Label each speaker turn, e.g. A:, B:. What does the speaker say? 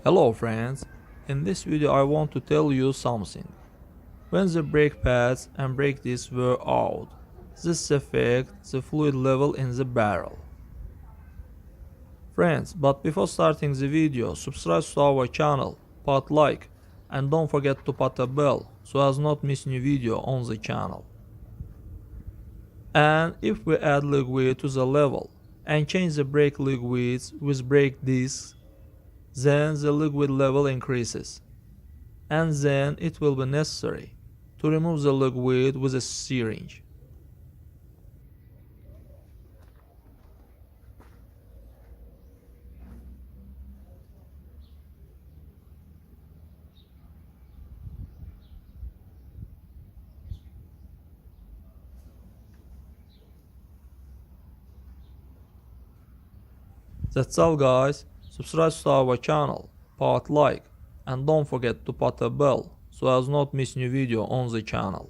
A: Hello friends, in this video I want to tell you something. When the brake pads and brake discs were out, this affects the fluid level in the barrel. Friends, but before starting the video, subscribe to our channel, put like, and don't forget to put a bell so as not miss new video on the channel. And if we add liquid to the level and change the brake liquids with brake discs, then the liquid level increases, and then it will be necessary to remove the liquid with a syringe. That's all guys, subscribe to our channel, put like, and don't forget to put a bell so as not miss new video on the channel.